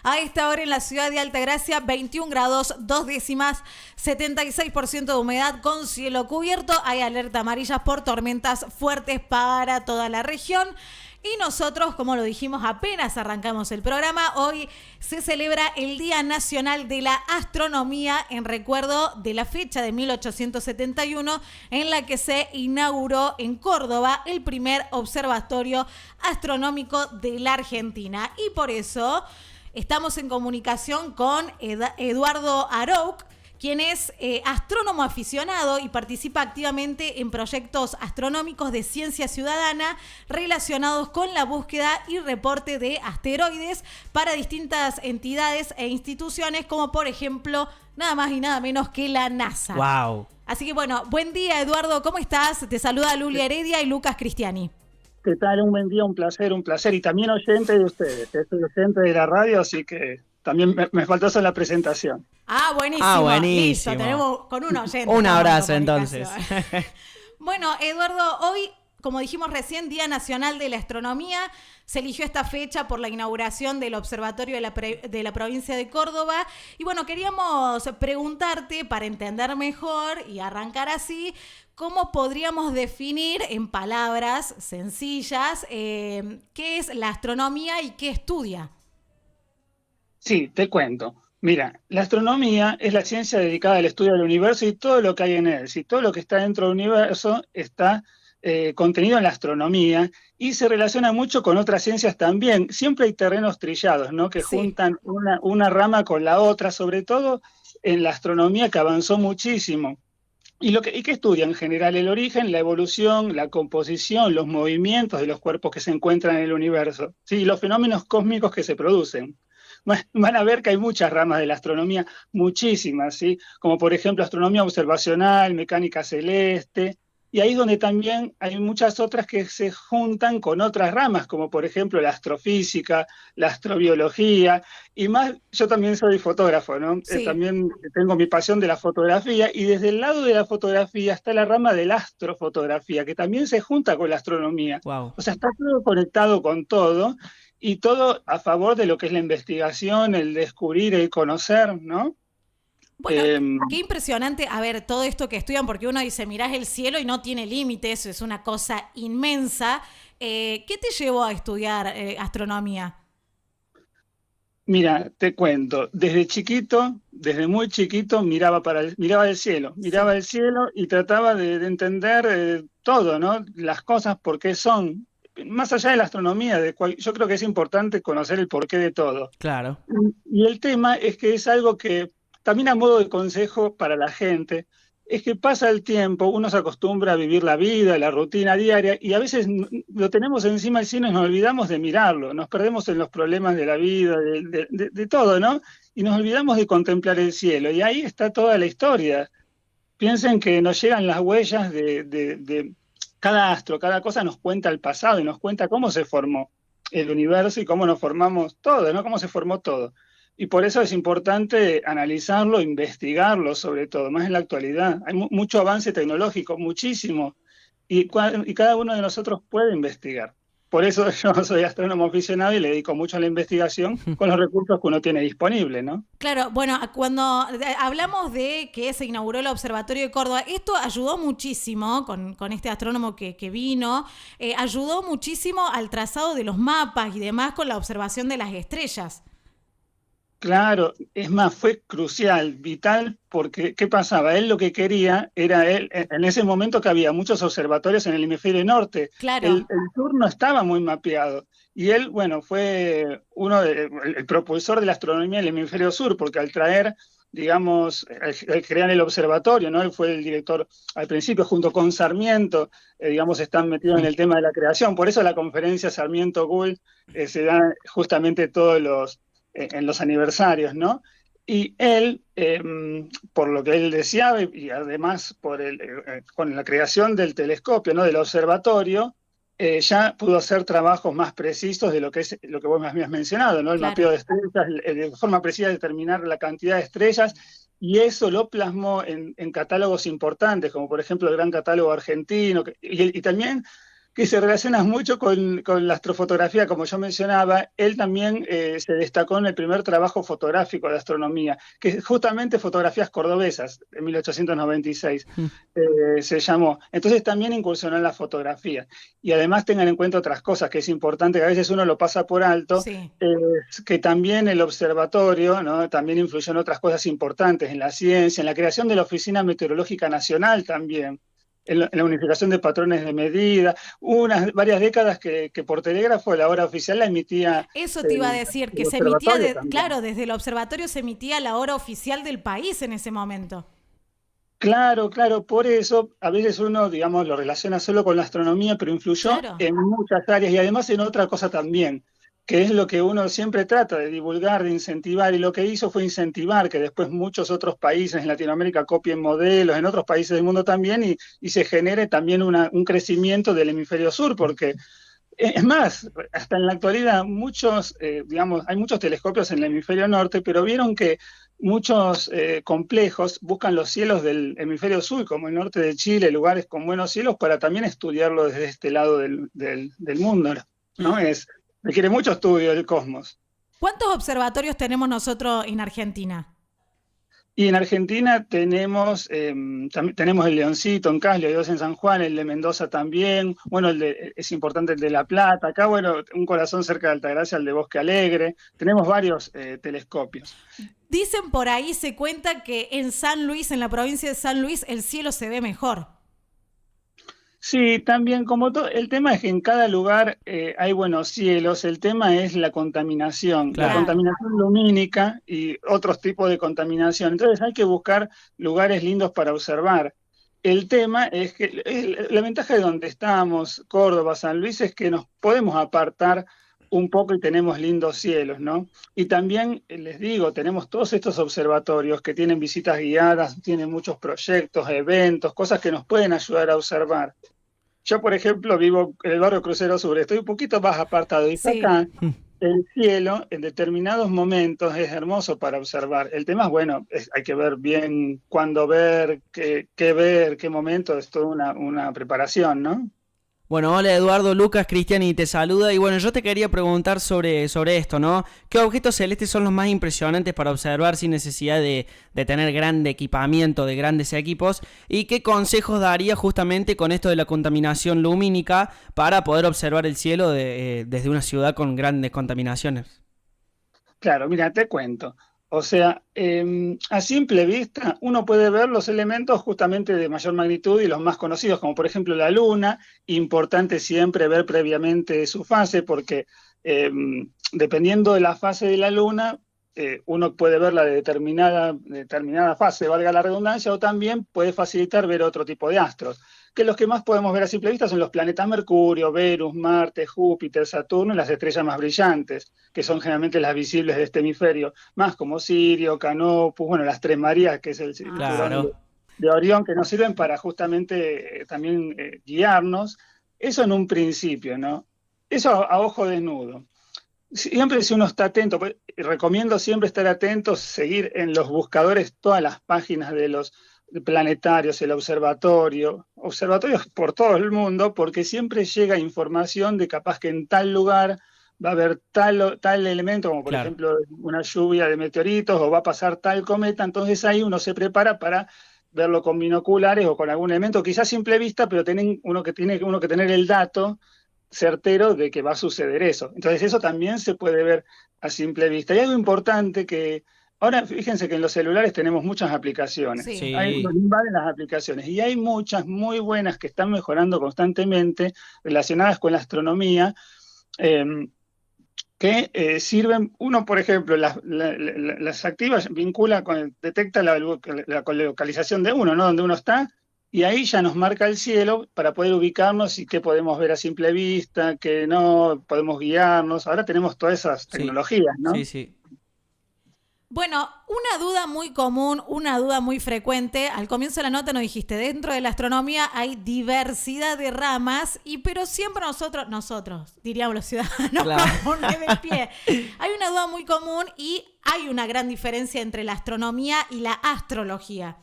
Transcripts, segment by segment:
A esta hora en la ciudad de Altagracia, 21 grados, 2 décimas, 76% de humedad con cielo cubierto. Hay alerta amarillas por tormentas fuertes para toda la región. Y nosotros, como lo dijimos apenas arrancamos el programa, hoy se celebra el Día Nacional de la Astronomía en recuerdo de la fecha de 1871 en la que se inauguró en Córdoba el primer observatorio astronómico de la Argentina. Y por eso estamos en comunicación con Eduardo Arouc, quien es astrónomo aficionado y participa activamente en proyectos astronómicos de ciencia ciudadana relacionados con la búsqueda y reporte de asteroides para distintas entidades e instituciones, como por ejemplo, nada más y nada menos que la NASA. ¡Wow! Así que bueno, buen día Eduardo, ¿cómo estás? Te saluda Lulia Heredia y Lucas Cristiani. ¿Qué tal? Un buen día, un placer. Y también oyente de ustedes. Soy oyente de la radio, así que también me faltó hacer la presentación. Buenísimo. Listo, tenemos con un oyente. Un abrazo entonces. Bueno, Eduardo, hoy, como dijimos recién, Día Nacional de la Astronomía. Se eligió esta fecha por la inauguración del Observatorio de la provincia de Córdoba. Y bueno, queríamos preguntarte, para entender mejor y arrancar así, ¿cómo podríamos definir en palabras sencillas qué es la astronomía y qué estudia? Sí, te cuento. Mira, la astronomía es la ciencia dedicada al estudio del universo y todo lo que hay en él. Si todo lo que está dentro del universo está contenido en la astronomía y se relaciona mucho con otras ciencias también. Siempre hay terrenos trillados, ¿no? Que juntan una rama con la otra, sobre todo en la astronomía, que avanzó muchísimo. ¿Y qué estudia en general? El origen, la evolución, la composición, los movimientos de los cuerpos que se encuentran en el universo, ¿sí? Los fenómenos cósmicos que se producen. Van a ver que hay muchas ramas de la astronomía, muchísimas, ¿sí? Como por ejemplo astronomía observacional, mecánica celeste, y ahí es donde también hay muchas otras que se juntan con otras ramas, como por ejemplo la astrofísica, la astrobiología, y más, yo también soy fotógrafo, ¿no? Sí. También tengo mi pasión de la fotografía, y desde el lado de la fotografía está la rama de la astrofotografía, que también se junta con la astronomía. Wow. O sea, está todo conectado con todo, y todo a favor de lo que es la investigación, el descubrir, el conocer, ¿no? Bueno, qué impresionante, a ver, todo esto que estudian, porque uno dice, mirás el cielo y no tiene límites, es una cosa inmensa. ¿Qué te llevó a estudiar astronomía? Mira, te cuento, desde muy chiquito, miraba el cielo y trataba de entender todo, ¿no? Las cosas, por qué son. Más allá de la astronomía, yo creo que es importante conocer el porqué de todo. Claro. Y el tema es que es algo que, también a modo de consejo para la gente, es que pasa el tiempo, uno se acostumbra a vivir la vida, la rutina diaria, y a veces lo tenemos encima del cielo y nos olvidamos de mirarlo, nos perdemos en los problemas de la vida, de todo, ¿no? Y nos olvidamos de contemplar el cielo, y ahí está toda la historia. Piensen que nos llegan las huellas de cada astro, cada cosa nos cuenta el pasado y nos cuenta cómo se formó el universo y cómo nos formamos todo, ¿no? Cómo se formó todo. Y por eso es importante analizarlo, investigarlo sobre todo, más en la actualidad. Hay mucho avance tecnológico, muchísimo, y cada uno de nosotros puede investigar. Por eso yo soy astrónomo aficionado y le dedico mucho a la investigación con los recursos que uno tiene disponible, ¿no? Claro, bueno, cuando hablamos de que se inauguró el Observatorio de Córdoba, esto ayudó muchísimo con este astrónomo que vino, ayudó muchísimo al trazado de los mapas y demás con la observación de las estrellas. Claro, es más, fue crucial, vital, porque ¿qué pasaba? Él lo que quería era, en ese momento que había muchos observatorios en el hemisferio norte, Claro. el sur no estaba muy mapeado, y él, bueno, fue el propulsor de la astronomía en el hemisferio sur, porque al traer, digamos, al crear el observatorio, ¿no? Él fue el director al principio, junto con Sarmiento, digamos, están metidos en el tema de la creación, por eso la conferencia Sarmiento-Gould se da justamente en los aniversarios, ¿no? Y él, por lo que él deseaba y además con la creación del telescopio, ¿no? Del observatorio, ya pudo hacer trabajos más precisos de lo que vos me habías mencionado, ¿no? El Claro. mapeo de estrellas, de forma precisa determinar la cantidad de estrellas, y eso lo plasmó en catálogos importantes, como por ejemplo el Gran Catálogo Argentino, y también que se relaciona mucho con la astrofotografía, como yo mencionaba. Él también se destacó en el primer trabajo fotográfico de astronomía, que es justamente Fotografías Cordobesas, en 1896 se llamó. Entonces también incursionó en la fotografía. Y además tengan en cuenta otras cosas, que es importante, que a veces uno lo pasa por alto, Sí. que también el observatorio, ¿no?, también influyó en otras cosas importantes, en la ciencia, en la creación de la Oficina Meteorológica Nacional también, en la unificación de patrones de medida. Hubo varias décadas que por telégrafo la hora oficial la emitía Eso te iba a decir, que el se emitía, observatorio también. claro, desde el observatorio se emitía la hora oficial del país en ese momento. Claro, claro, por eso a veces uno, digamos, lo relaciona solo con la astronomía, pero influyó Claro. en muchas áreas y además en otra cosa también, que es lo que uno siempre trata de divulgar, de incentivar, y lo que hizo fue incentivar que después muchos otros países en Latinoamérica copien modelos, en otros países del mundo también, y se genere también un crecimiento del hemisferio sur, porque es más, hasta en la actualidad digamos, hay muchos telescopios en el hemisferio norte, pero vieron que muchos complejos buscan los cielos del hemisferio sur, como el norte de Chile, lugares con buenos cielos, para también estudiarlo desde este lado del mundo, ¿no? Requiere mucho estudio del cosmos. ¿Cuántos observatorios tenemos nosotros en Argentina? Y en Argentina tenemos el Leoncito en Caslio, hay dos en San Juan, el de Mendoza también, bueno, es importante el de La Plata, acá, bueno, un corazón cerca de Altagracia, el de Bosque Alegre, tenemos varios telescopios. Dicen por ahí, se cuenta que en San Luis, en la provincia de San Luis, el cielo se ve mejor. Sí, también como todo, el tema es que en cada lugar hay buenos cielos, el tema es la contaminación, la Claro. contaminación lumínica y otros tipos de contaminación. Entonces hay que buscar lugares lindos para observar. El tema es que la ventaja de donde estamos, Córdoba, San Luis, es que nos podemos apartar un poco y tenemos lindos cielos, ¿no? Y también, les digo, tenemos todos estos observatorios que tienen visitas guiadas, tienen muchos proyectos, eventos, cosas que nos pueden ayudar a observar. Yo, por ejemplo, vivo en el barrio Crucero Sur, estoy un poquito más apartado y Sí. acá el cielo en determinados momentos es hermoso para observar. El tema es, bueno, hay que ver bien cuándo ver, qué momento, es toda una preparación, ¿no? Bueno, hola Eduardo, Lucas, Cristiani te saluda y bueno, yo te quería preguntar sobre esto, ¿no? ¿Qué objetos celestes son los más impresionantes para observar sin necesidad de tener grande equipamiento, de grandes equipos? ¿Y qué consejos daría justamente con esto de la contaminación lumínica para poder observar el cielo desde una ciudad con grandes contaminaciones? Claro, mira, te cuento. O sea, a simple vista uno puede ver los elementos justamente de mayor magnitud y los más conocidos, como por ejemplo la luna. Importante siempre ver previamente su fase, porque dependiendo de la fase de la luna, uno puede ver la de determinada fase, valga la redundancia, o también puede facilitar ver otro tipo de astros, que los que más podemos ver a simple vista son los planetas Mercurio, Venus, Marte, Júpiter, Saturno y las estrellas más brillantes, que son generalmente las visibles de este hemisferio, más como Sirio, Canopus, bueno, las Tres Marías, que es el cinturón Claro. de Orión, que nos sirven para justamente también guiarnos. Eso en un principio, ¿no? Eso a ojo desnudo. Siempre si uno está atento, recomiendo siempre estar atentos, seguir en los buscadores todas las páginas de los planetarios, el observatorios por todo el mundo, porque siempre llega información de capaz que en tal lugar va a haber tal elemento, como por Claro. ejemplo una lluvia de meteoritos, o va a pasar tal cometa. Entonces ahí uno se prepara para verlo con binoculares o con algún elemento, quizás a simple vista, pero tiene uno que tener el dato certero de que va a suceder eso. Entonces eso también se puede ver a simple vista. Y algo importante que ahora, fíjense que en los celulares tenemos muchas aplicaciones. Sí. Sí. Nos invaden las aplicaciones y hay muchas muy buenas que están mejorando constantemente relacionadas con la astronomía, que sirven. Uno, por ejemplo, las activas detecta la localización de uno, ¿no? Donde uno está, y ahí ya nos marca el cielo para poder ubicarnos y qué podemos ver a simple vista, qué no, podemos guiarnos. Ahora tenemos todas esas tecnologías, ¿no? Sí, sí. Bueno, una duda muy común, una duda muy frecuente. Al comienzo de la nota nos dijiste, dentro de la astronomía hay diversidad de ramas, pero siempre nosotros, diríamos los ciudadanos Claro. comunes de pie. Hay una duda muy común y hay una gran diferencia entre la astronomía y la astrología.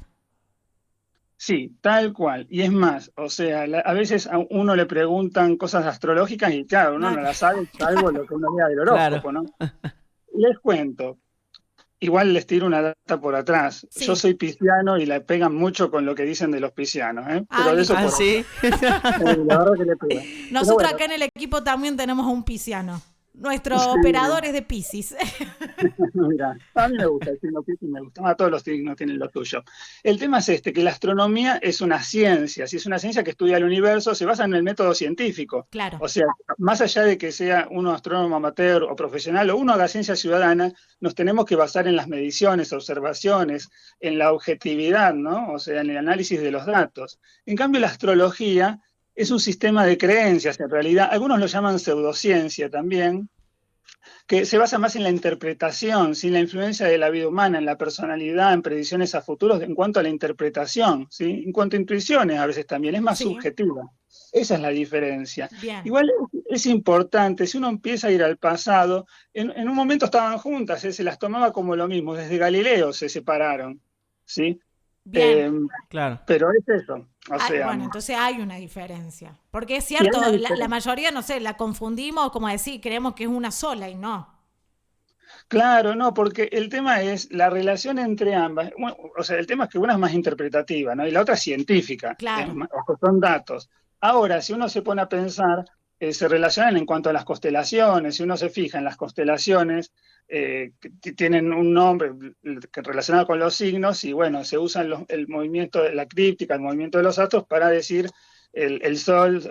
Sí, tal cual. Y es más, o sea, a veces a uno le preguntan cosas astrológicas y claro, uno No, no las sabe, salvo lo que uno lea del Claro. horóscopo, ¿no? Les cuento, igual les tiro una data por atrás. Yo sí. soy pisciano y le pegan mucho con lo que dicen de los piscianos, ¿eh? Ah, Pero de eso Ah, por listo. atrás. sí. La verdad que le pegan. Pero Nosotros bueno, acá en el equipo también tenemos un pisciano. Nuestro sí. operador es de Piscis. Mira, a mí me gusta el signo Piscis, me gusta. A todos los signos tienen lo suyo. El tema es este, que la astronomía es una ciencia. Si es una ciencia que estudia el universo, se basa en el método científico. Claro. O sea, más allá de que sea uno astrónomo amateur o profesional o uno haga ciencia ciudadana, nos tenemos que basar en las mediciones, observaciones, en la objetividad, ¿no? O sea, en el análisis de los datos. En cambio, la astrología es un sistema de creencias, en realidad. Algunos lo llaman pseudociencia también, que se basa más en la interpretación, sin la influencia de la vida humana, en la personalidad, en predicciones a futuros, en cuanto a la interpretación, ¿sí? En cuanto a intuiciones, a veces también es más Sí, subjetiva. Esa es la diferencia. bien. Igual es importante, si uno empieza a ir al pasado, en un momento estaban juntas, se las tomaba como lo mismo, desde Galileo se separaron, ¿sí? Bien. Eh, Claro. pero es eso, o Ah, sea, bueno, entonces hay una diferencia. Porque es sí hay cierto, una la diferencia. mayoría, no sé, la confundimos, como decir, creemos que es una sola y no. Claro, no, porque el tema es la relación entre ambas. Bueno, o sea, el tema es que una es más interpretativa, ¿no? Y la otra es científica, Claro. o sea, son datos. Ahora, si uno se pone a pensar, se relacionan en cuanto a las constelaciones. Si uno se fija en las constelaciones, que tienen un nombre que relacionado con los signos, y bueno, se usan el movimiento de la eclíptica, el movimiento de los astros para decir el Sol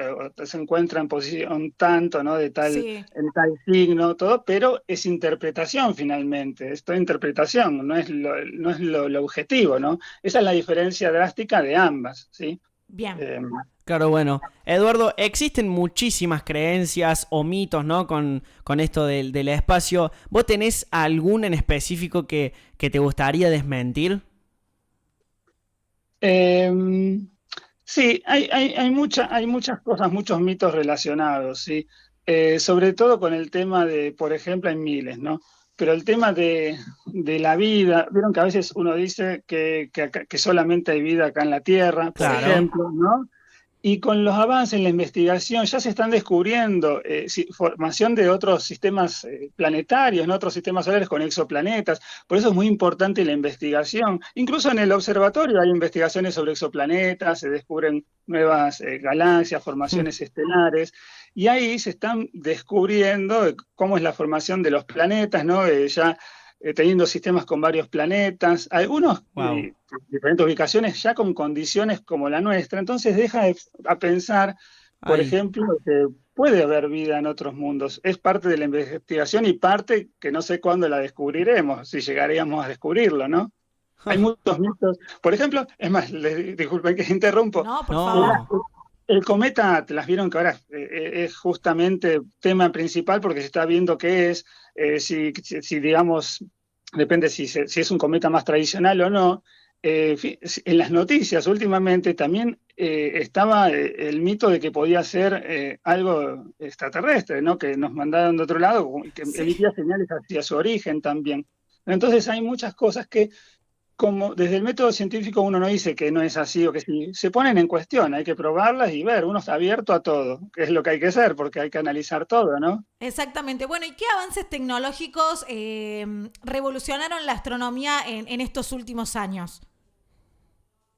se encuentra en posición tanto, ¿no? De tal Sí, en tal signo, todo, pero es interpretación finalmente, es toda interpretación, no es lo objetivo, ¿no? Esa es la diferencia drástica de ambas, ¿sí? bien. Eh, Claro, bueno. Eduardo, existen muchísimas creencias o mitos, ¿no? Con esto del espacio. ¿Vos tenés algún en específico que te gustaría desmentir? eh, sí, hay muchas cosas, muchos mitos relacionados, ¿sí? Sobre todo con el tema de, por ejemplo, hay miles, ¿no? Pero el tema de la vida, vieron que a veces uno dice que solamente hay vida acá en la Tierra, por Sí, Claro. ejemplo, ¿no? Y con los avances en la investigación ya se están descubriendo formación de otros sistemas planetarios, ¿no? Otros sistemas solares con exoplanetas. Por eso es muy importante la investigación. Incluso en el observatorio hay investigaciones sobre exoplanetas, se descubren nuevas galaxias, formaciones estelares, y ahí se están descubriendo cómo es la formación de los planetas, ¿no? Ya teniendo sistemas con varios planetas, algunos Wow. diferentes ubicaciones ya con condiciones como la nuestra, entonces a pensar, por Ahí. ejemplo, que puede haber vida en otros mundos. Es parte de la investigación y parte que no sé cuándo la descubriremos, si llegaríamos a descubrirlo, ¿no? Hay muchos mitos. Por ejemplo, es más, disculpen que interrumpo, no, por el, favor. No. el cometa Atlas, vieron que ahora es justamente tema principal porque se está viendo qué es, digamos, depende si es un cometa más tradicional o no. En las noticias últimamente también estaba el mito de que podía ser algo extraterrestre, ¿no? Que nos mandaron de otro lado y que Sí. emitía señales hacia su origen también. Entonces hay muchas cosas que como desde el método científico uno no dice que no es así o que sí, se ponen en cuestión, hay que probarlas y ver, uno está abierto a todo, que es lo que hay que hacer, porque hay que analizar todo, ¿no? Exactamente. Bueno, ¿y qué avances tecnológicos revolucionaron la astronomía en estos últimos años?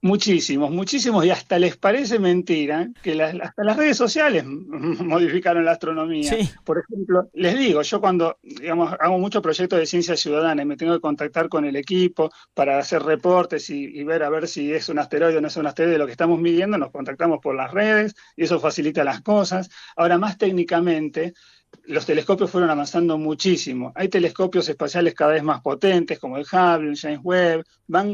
Muchísimos, muchísimos, y hasta les parece mentira que hasta las redes sociales modificaron la astronomía. Sí. Por ejemplo, les digo, yo cuando, digamos, hago muchos proyectos de ciencia ciudadana y me tengo que contactar con el equipo para hacer reportes y ver a ver si es un asteroide o no es un asteroide lo que estamos midiendo, nos contactamos por las redes y eso facilita las cosas. Ahora, más técnicamente, los telescopios fueron avanzando muchísimo. Hay telescopios espaciales cada vez más potentes, como el Hubble, el James Webb,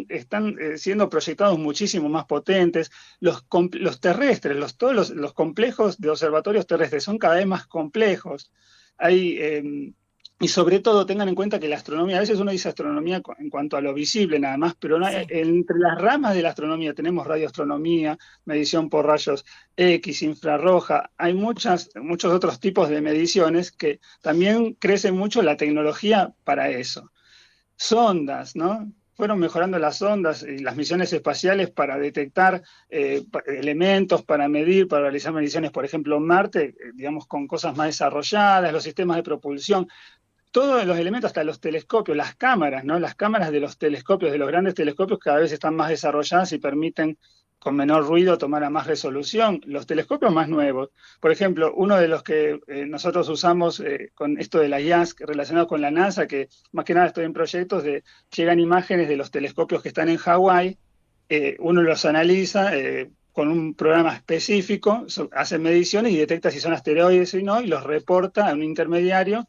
están siendo proyectados muchísimo más potentes. Los terrestres, todos los complejos de observatorios terrestres son cada vez más complejos. Hay, y sobre todo tengan en cuenta que la astronomía, a veces uno dice astronomía en cuanto a lo visible nada más, pero no Sí. entre las ramas de la astronomía tenemos radioastronomía, medición por rayos X, infrarroja, hay muchos otros tipos de mediciones que también crece mucho la tecnología para eso. Sondas, ¿no? fueron mejorando las ondas y las misiones espaciales para detectar elementos, para medir, para realizar mediciones, por ejemplo, en Marte, digamos, con cosas más desarrolladas, los sistemas de propulsión, todos los elementos, hasta los telescopios, las cámaras, ¿no? Las cámaras de los telescopios, de los grandes telescopios, cada vez están más desarrolladas y permiten con menor ruido tomar a más resolución. Los telescopios más nuevos, por ejemplo, uno de los que nosotros usamos con esto de la IASC relacionado con la NASA, que más que nada estoy en proyectos de, llegan imágenes de los telescopios que están en Hawái, uno los analiza con un programa específico, hace mediciones y detecta si son asteroides o no, y los reporta a un intermediario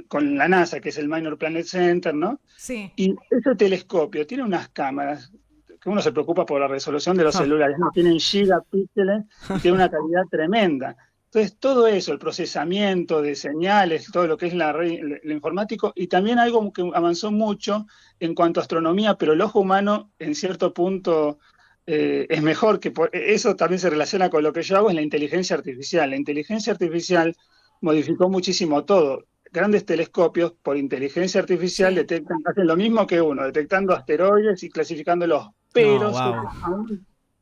con la NASA, que es el Minor Planet Center, ¿no? Sí. Y ese telescopio tiene unas cámaras que uno se preocupa por la resolución de los celulares, ¿no? Tienen gigapíxeles y tiene una calidad tremenda. Entonces, todo eso, el procesamiento de señales, todo lo que es lo informático, y también algo que avanzó mucho en cuanto a astronomía, pero el ojo humano, en cierto punto, es mejor, eso también se relaciona con lo que yo hago, es la inteligencia artificial. La inteligencia artificial modificó muchísimo todo. Grandes telescopios, por inteligencia artificial, hacen lo mismo que uno, detectando asteroides y clasificándolos, pero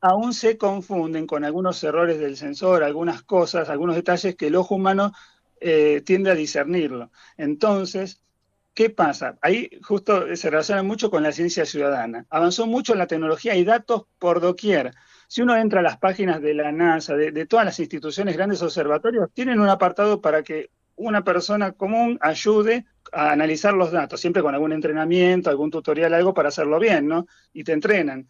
aún se confunden con algunos errores del sensor, algunas cosas, algunos detalles que el ojo humano tiende a discernirlo. Entonces, ¿qué pasa? Ahí justo se relaciona mucho con la ciencia ciudadana. Avanzó mucho la tecnología, hay datos por doquier. Si uno entra a las páginas de la NASA, de todas las instituciones, grandes observatorios, tienen un apartado para que una persona común ayude a analizar los datos, siempre con algún entrenamiento, algún tutorial, algo para hacerlo bien, ¿no? Y te entrenan.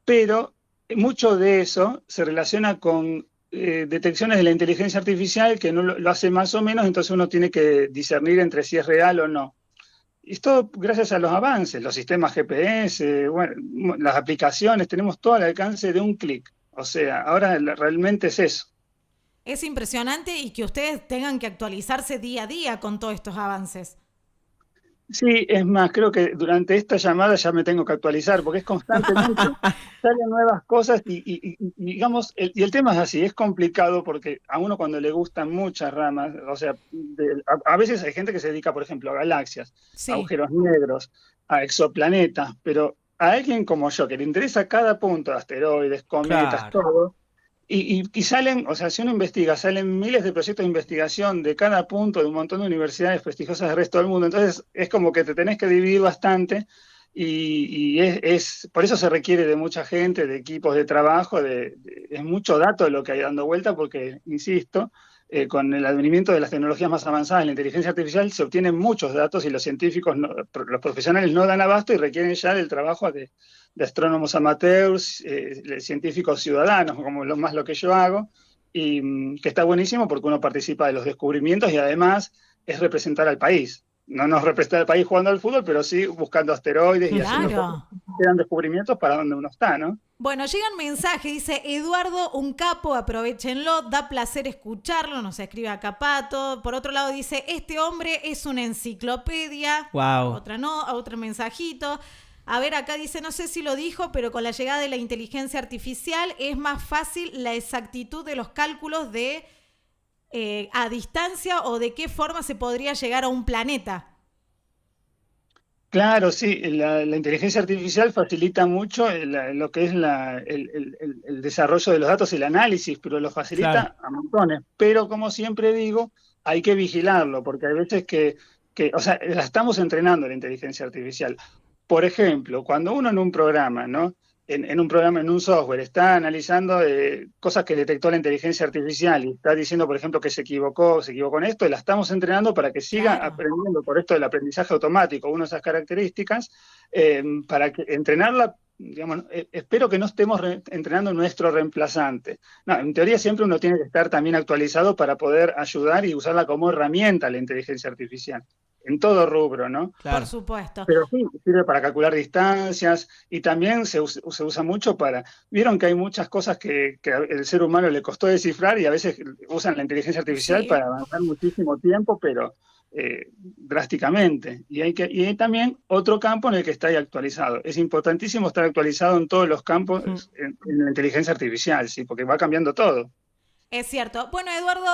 Pero mucho de eso se relaciona con detecciones de la inteligencia artificial que no lo hace más o menos, entonces uno tiene que discernir entre si es real o no. Y esto gracias a los avances, los sistemas GPS, bueno, las aplicaciones, tenemos todo al alcance de un clic. O sea, ahora realmente es eso. Es impresionante y que ustedes tengan que actualizarse día a día con todos estos avances. Sí, es más, creo que durante esta llamada ya me tengo que actualizar porque es constantemente, salen nuevas cosas y digamos, el tema es así, es complicado porque a uno cuando le gustan muchas ramas, o sea, a veces hay gente que se dedica, por ejemplo, a galaxias, a agujeros negros, a exoplanetas, pero a alguien como yo que le interesa cada punto, asteroides, cometas, todo. Y salen, o sea, si uno investiga, salen miles de proyectos de investigación de cada punto de un montón de universidades prestigiosas del resto del mundo. Entonces, es como que te tenés que dividir bastante y por eso se requiere de mucha gente, de equipos de trabajo, es mucho dato lo que hay dando vuelta porque, insisto, con el advenimiento de las tecnologías más avanzadas, la inteligencia artificial, se obtienen muchos datos y los científicos, los profesionales no dan abasto y requieren ya del trabajo de astrónomos amateurs, científicos ciudadanos, como lo que yo hago, y que está buenísimo porque uno participa de los descubrimientos y además es representar al país. No nos representa al país jugando al fútbol, pero sí buscando asteroides y haciendo descubrimientos para donde uno está, ¿no? Bueno, llega un mensaje, dice Eduardo, un capo, aprovechenlo, da placer escucharlo, nos escribe acá Pato. Por otro lado dice, este hombre es una enciclopedia. Wow. Otro mensajito. A ver, acá dice, no sé si lo dijo, pero con la llegada de la inteligencia artificial es más fácil la exactitud de los cálculos de a distancia o de qué forma se podría llegar a un planeta. Claro, sí, la inteligencia artificial facilita mucho lo que es el desarrollo de los datos y el análisis, pero lo facilita a montones. Pero como siempre digo, hay que vigilarlo, porque hay veces o sea, la estamos entrenando la inteligencia artificial. Por ejemplo, cuando uno en un programa, ¿no? En un programa, en un software, está analizando cosas que detectó la inteligencia artificial y está diciendo, por ejemplo, que se equivocó en esto, y la estamos entrenando para que siga aprendiendo por esto del aprendizaje automático, una de esas características, para que entrenarla, digamos, espero que no estemos entrenando nuestro reemplazante. No, en teoría siempre uno tiene que estar también actualizado para poder ayudar y usarla como herramienta la inteligencia artificial. En todo rubro, ¿no? Claro. Por supuesto. Pero sí, sirve para calcular distancias y también se usa mucho para... Vieron que hay muchas cosas que el ser humano le costó descifrar y a veces usan la inteligencia artificial para avanzar muchísimo tiempo, pero drásticamente. Y hay también otro campo en el que está ahí actualizado. Es importantísimo estar actualizado en todos los campos en la inteligencia artificial, ¿sí? Porque va cambiando todo. Es cierto. Bueno, Eduardo,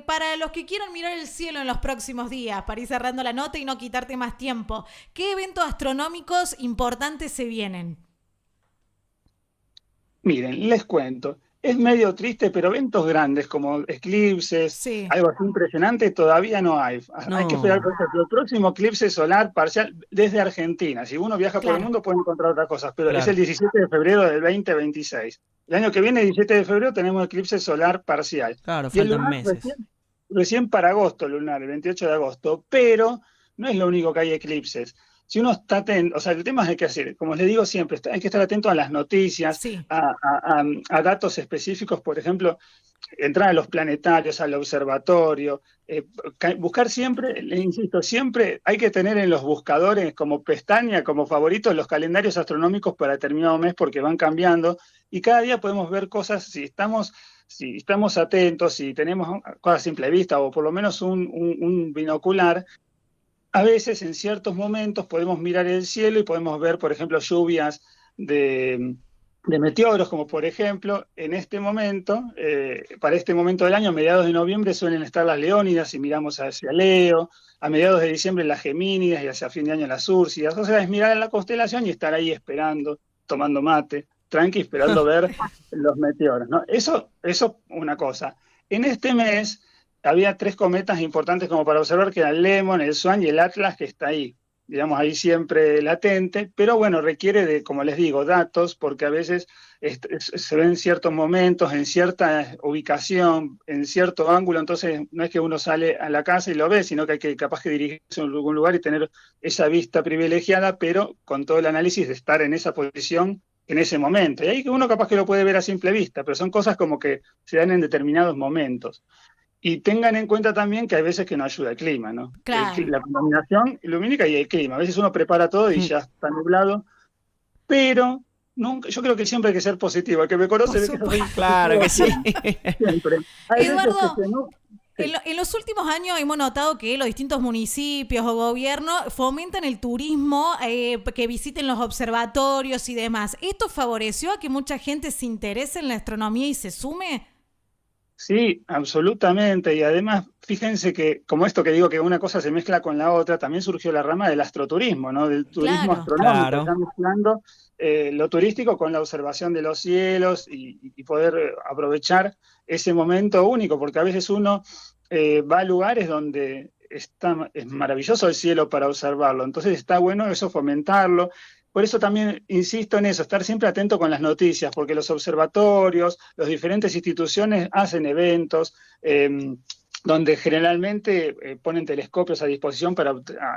para los que quieran mirar el cielo en los próximos días, para ir cerrando la nota y no quitarte más tiempo, ¿qué eventos astronómicos importantes se vienen? Miren, les cuento. Es medio triste, pero eventos grandes como eclipses, Sí, algo así impresionante, todavía no hay. Hay que esperar, por No, ejemplo, el próximo eclipse solar parcial desde Argentina. Si uno viaja por el claro. mundo puede encontrar otras cosas, pero es el claro. 17 de febrero del 2026. El año que viene, 17 de febrero, tenemos eclipse solar parcial. Claro, Y el faltan lunar meses. recién para agosto, el lunar, el 28 de agosto, pero no es lo único que hay eclipses. Si uno está atento, o sea, el tema es que hacer, como les digo siempre, hay que estar atento a las noticias, Sí. a datos específicos, por ejemplo, entrar a los planetarios, al observatorio, buscar siempre, le insisto, siempre hay que tener en los buscadores como pestaña, como favoritos, los calendarios astronómicos para determinado mes porque van cambiando y cada día podemos ver cosas si estamos atentos, si tenemos cosas a simple vista o por lo menos un binocular. A veces, en ciertos momentos, podemos mirar el cielo y podemos ver, por ejemplo, lluvias de, de meteoros, como por ejemplo, en este momento, para este momento del año, a mediados de noviembre, suelen estar las Leónidas y miramos hacia Leo, a mediados de diciembre las Gemínidas y hacia fin de año las Úrsidas. O sea, es mirar en la constelación y estar ahí esperando, tomando mate, tranqui, esperando ver los meteoros, ¿no? Eso una cosa. En este mes había tres cometas importantes como para observar, que eran el Lemon, el Swan y el Atlas, que está ahí, digamos, ahí siempre latente, pero bueno, requiere de, como les digo, datos, porque a veces se ven ciertos momentos, en cierta ubicación, en cierto ángulo, entonces no es que uno sale a la casa y lo ve, sino que hay que capaz que dirigirse a algún lugar y tener esa vista privilegiada, pero con todo el análisis de estar en esa posición en ese momento. Y ahí que uno capaz que lo puede ver a simple vista, pero son cosas como que se dan en determinados momentos. Y tengan en cuenta también que hay veces que no ayuda el clima, ¿no? Claro. La contaminación lumínica y el clima. A veces uno prepara todo y ya está nublado, pero nunca, yo creo que siempre hay que ser positivo. El que me Por conoce ve que soy supuesto. Claro positivo que sí. siempre. Hay veces que Eduardo, se no. Sí. en los últimos años hemos notado que los distintos municipios o gobiernos fomentan el turismo, que visiten los observatorios y demás. ¿Esto favoreció a que mucha gente se interese en la astronomía y se sume? Sí, absolutamente. Y además, fíjense que, como esto que digo que una cosa se mezcla con la otra, también surgió la rama del astroturismo, ¿no? Del turismo Claro. astronómico, Claro. ya mezclando lo turístico con la observación de los cielos y poder aprovechar ese momento único, porque a veces uno va a lugares donde es maravilloso el cielo para observarlo. Entonces está bueno eso fomentarlo. Por eso también insisto en eso, estar siempre atento con las noticias, porque los observatorios, las diferentes instituciones hacen eventos donde generalmente ponen telescopios a disposición para,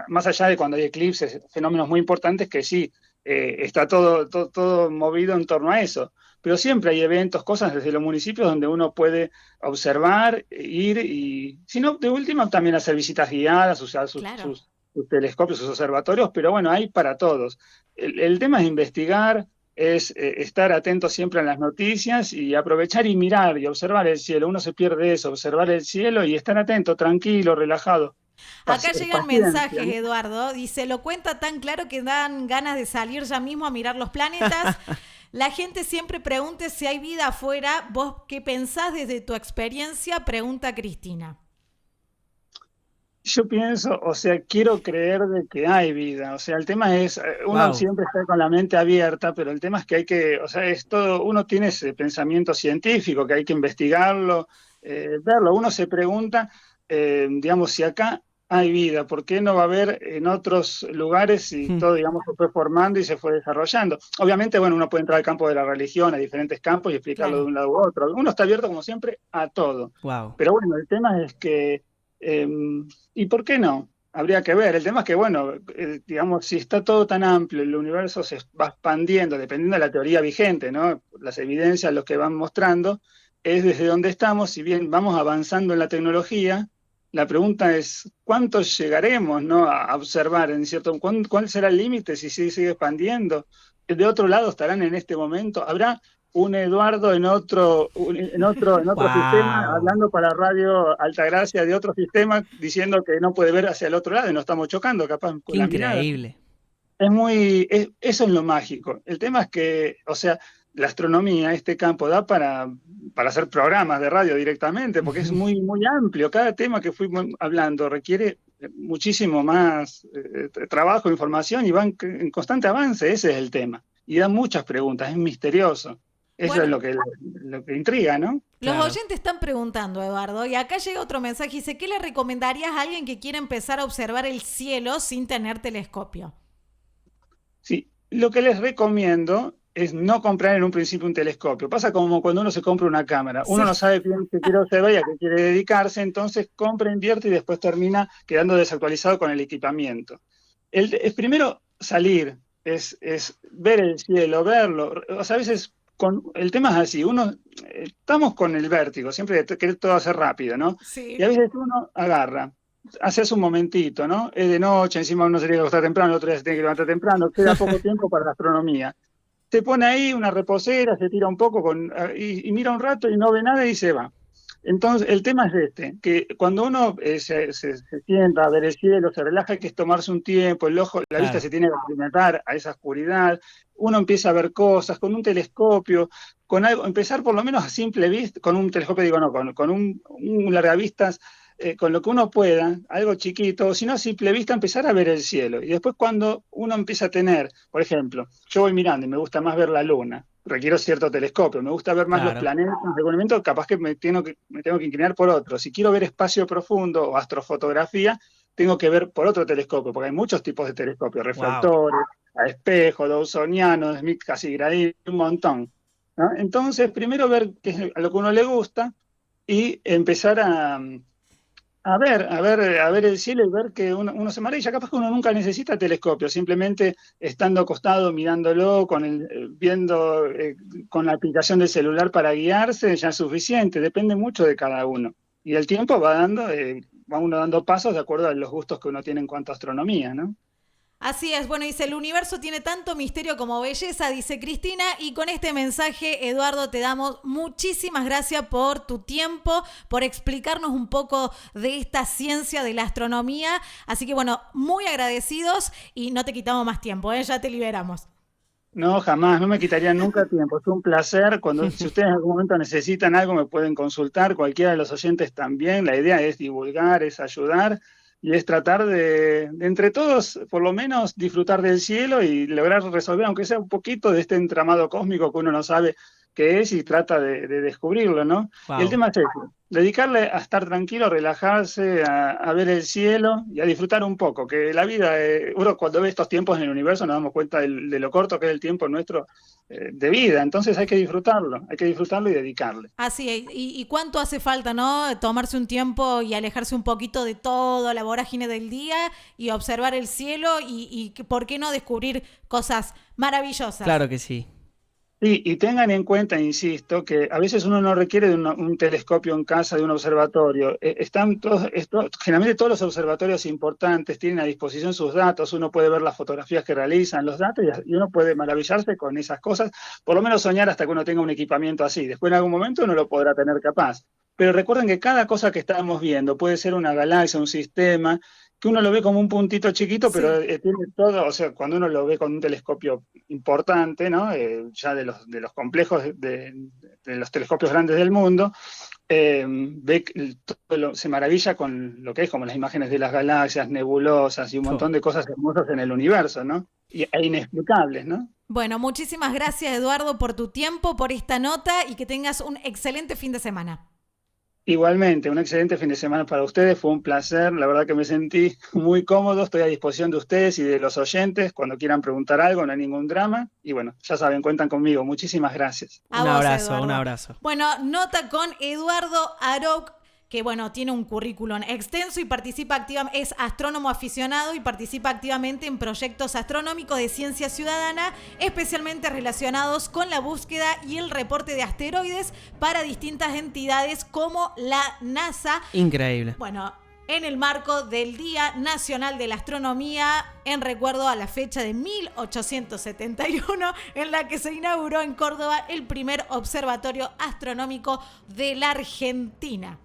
más allá de cuando hay eclipses, fenómenos muy importantes que sí, está todo movido en torno a eso. Pero siempre hay eventos, cosas desde los municipios donde uno puede observar, ir y, si no, de última también hacer visitas guiadas, usar Claro. sus telescopios, sus observatorios, pero bueno, hay para todos. El tema es investigar, es estar atento siempre a las noticias y aprovechar y mirar y observar el cielo. Uno se pierde eso, observar el cielo y estar atento, tranquilo, relajado. Acá llegan Paciencia, mensajes, ¿no? Eduardo. Dice, lo cuenta tan claro que dan ganas de salir ya mismo a mirar los planetas. La gente siempre pregunta si hay vida afuera. ¿Vos qué pensás desde tu experiencia? Pregunta Cristina. Yo pienso, o sea, quiero creer de que hay vida. O sea, el tema es, uno Wow. siempre está con la mente abierta, pero el tema es que hay que, o sea, es todo, uno tiene ese pensamiento científico, que hay que investigarlo, verlo. Uno se pregunta, digamos, si acá hay vida, ¿por qué no va a haber en otros lugares si todo, digamos, se fue formando y se fue desarrollando? Obviamente, bueno, uno puede entrar al campo de la religión, a diferentes campos y explicarlo de Claro. un lado u otro. Uno está abierto, como siempre, a todo. Wow. Pero bueno, el tema es que eh, ¿y por qué no? Habría que ver. El tema es que, bueno, digamos, si está todo tan amplio, el universo se va expandiendo, dependiendo de la teoría vigente, ¿no? Las evidencias, lo que van mostrando, es desde donde estamos, si bien vamos avanzando en la tecnología, la pregunta es, ¿cuánto llegaremos, ¿no? A observar en cierto, ¿cuál será el límite si sigue expandiendo? De otro lado estarán en este momento, ¿habrá un Eduardo en otro sistema, Wow. hablando para Radio Altagracia de otro sistema, diciendo que no puede ver hacia el otro lado y nos estamos chocando capaz Qué con la mirada? increíble. Eso es lo mágico. El tema es que, o sea, la astronomía, este campo, da para hacer programas de radio directamente, porque es muy, muy amplio. Cada tema que fuimos hablando requiere muchísimo más trabajo, información y van en constante avance, ese es el tema. Y da muchas preguntas, es misterioso. Eso Bueno, es lo que intriga, ¿no? los Claro. oyentes están preguntando, Eduardo, y acá llega otro mensaje. Dice, ¿qué le recomendarías a alguien que quiera empezar a observar el cielo sin tener telescopio? Sí, lo que les recomiendo es no comprar en un principio un telescopio. Pasa como cuando uno se compra una cámara. Uno Sí. no sabe bien qué quiere observar y a qué quiere dedicarse, entonces compra, invierte y después termina quedando desactualizado con el equipamiento. Es primero salir, es ver el cielo, verlo. O sea, a veces el tema es así, estamos con el vértigo, siempre de querer todo hacer rápido, ¿no? Sí. Y a veces uno agarra, haces un momentito, ¿no? Es de noche, encima uno se tiene que acostar temprano, el otro día se tiene que levantar temprano, queda poco tiempo para la astronomía. Se pone ahí una reposera, se tira un poco y mira un rato y no ve nada y se va. Entonces, el tema es que cuando uno se sienta a ver el cielo, se relaja, hay que tomarse un tiempo, el ojo, la vista Claro. se tiene que aclimatar a esa oscuridad, uno empieza a ver cosas con un telescopio, con algo, empezar por lo menos a simple vista, con un telescopio, digo, no, con un largavistas, con lo que uno pueda, algo chiquito, o si no, a simple vista, empezar a ver el cielo. Y después cuando uno empieza a tener, por ejemplo, yo voy mirando y me gusta más ver la luna, requiero cierto telescopio, me gusta ver más los Claro. planetas, en algún momento capaz que me tengo que inclinar por otro. Si quiero ver espacio profundo o astrofotografía, tengo que ver por otro telescopio, porque hay muchos tipos de telescopios, Wow. refractores, a espejo, dawsoniano, Smith Cassegrain, un montón, ¿no? Entonces, primero ver qué es a lo que uno le gusta y empezar a ver el cielo y ver que uno se maravilla. Capaz que uno nunca necesita telescopio, simplemente estando acostado, mirándolo, viendo con la aplicación del celular para guiarse, ya es suficiente. Depende mucho de cada uno. Y el tiempo va uno dando pasos de acuerdo a los gustos que uno tiene en cuanto a astronomía, ¿no? Así es, bueno, dice, el universo tiene tanto misterio como belleza, dice Cristina, y con este mensaje, Eduardo, te damos muchísimas gracias por tu tiempo, por explicarnos un poco de esta ciencia de la astronomía, así que bueno, muy agradecidos y no te quitamos más tiempo, ya te liberamos. No, jamás, no me quitaría nunca tiempo. Es un placer. Si ustedes en algún momento necesitan algo, me pueden consultar. Cualquiera de los oyentes también. La idea es divulgar, es ayudar y es tratar de entre todos, por lo menos, disfrutar del cielo y lograr resolver, aunque sea un poquito, de este entramado cósmico que uno no sabe qué es y trata de descubrirlo, ¿no? Y el Wow. tema es eso, dedicarle a estar tranquilo, a relajarse, a ver el cielo y a disfrutar un poco, que la vida, uno cuando ve estos tiempos en el universo nos damos cuenta de lo corto que es el tiempo nuestro de vida, entonces hay que disfrutarlo y dedicarle. Así es, y cuánto hace falta, ¿no? Tomarse un tiempo y alejarse un poquito de todo, la vorágine del día y observar el cielo y ¿por qué no descubrir cosas maravillosas? Claro que sí. Sí, y tengan en cuenta, insisto, que a veces uno no requiere de un telescopio en casa, de un observatorio. Generalmente todos los observatorios importantes tienen a disposición sus datos, uno puede ver las fotografías que realizan, los datos, y uno puede maravillarse con esas cosas, por lo menos soñar hasta que uno tenga un equipamiento así. Después en algún momento uno lo podrá tener capaz. Pero recuerden que cada cosa que estamos viendo puede ser una galaxia, un sistema, que uno lo ve como un puntito chiquito, Sí. pero tiene todo, o sea, cuando uno lo ve con un telescopio importante, ¿no? Ya de los complejos, de los telescopios grandes del mundo, se maravilla con lo que es como las imágenes de las galaxias, nebulosas y un Puh. montón de cosas hermosas en el universo, ¿no? E inexplicables, ¿no? Bueno, muchísimas gracias, Eduardo, por tu tiempo, por esta nota y que tengas un excelente fin de semana. Igualmente, un excelente fin de semana para ustedes, fue un placer, la verdad que me sentí muy cómodo, estoy a disposición de ustedes y de los oyentes, cuando quieran preguntar algo, no hay ningún drama, y bueno, ya saben, cuentan conmigo, muchísimas gracias. A Un vos, abrazo, Eduardo. un abrazo. Bueno, nota con Eduardo Aroc, que bueno, tiene un currículum extenso y participa activamente, es astrónomo aficionado y participa activamente en proyectos astronómicos de ciencia ciudadana, especialmente relacionados con la búsqueda y el reporte de asteroides para distintas entidades como la NASA. Increíble. Bueno, en el marco del Día Nacional de la Astronomía, en recuerdo a la fecha de 1871, en la que se inauguró en Córdoba el primer observatorio astronómico de la Argentina.